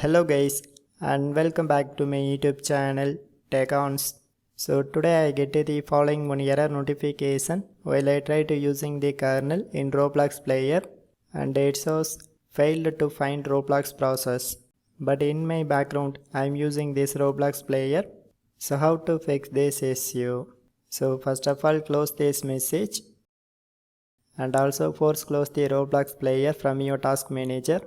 Hello guys and welcome back to my YouTube channel TechOns. So today I get the following one error notification while I try to using the kernel in Roblox player and it shows failed to find Roblox process. But in my background I am using this Roblox player. So how to fix this issue? So first of all close this message and also force close the Roblox player from your task manager.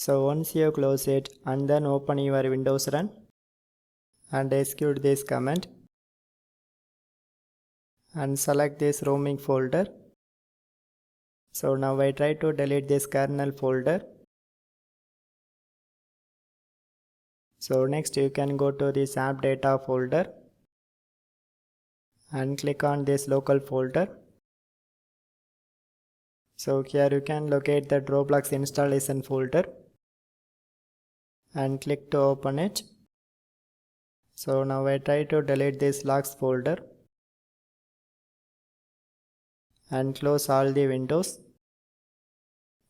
So once you close it and then open your Windows Run and execute this command and select this roaming folder. So now I try to delete this kernel folder. So next you can go to this app data folder and click on this local folder. So here you can locate the Roblox installation folder and click to open it. So now I try to delete this logs folder and close all the windows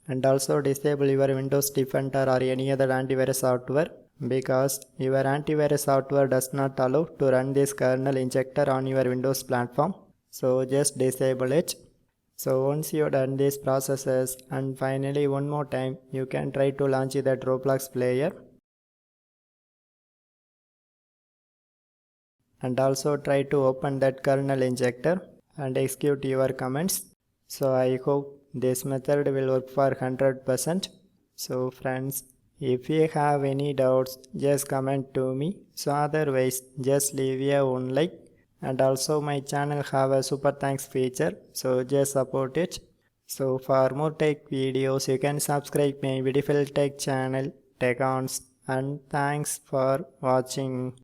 and also disable your Windows Defender or any other antivirus software because your antivirus software does not allow to run this kernel injector on your Windows platform. So just disable it. So once you done these processes and finally one more time you can try to launch that Roblox player and also try to open that kernel injector and execute your commands. So I hope this method will work for 100%. So friends, if you have any doubts just comment to me. So otherwise just leave a one like and also my channel have a super thanks feature. So just support it. So for more tech videos you can subscribe my beautiful tech channel TechOns and thanks for watching.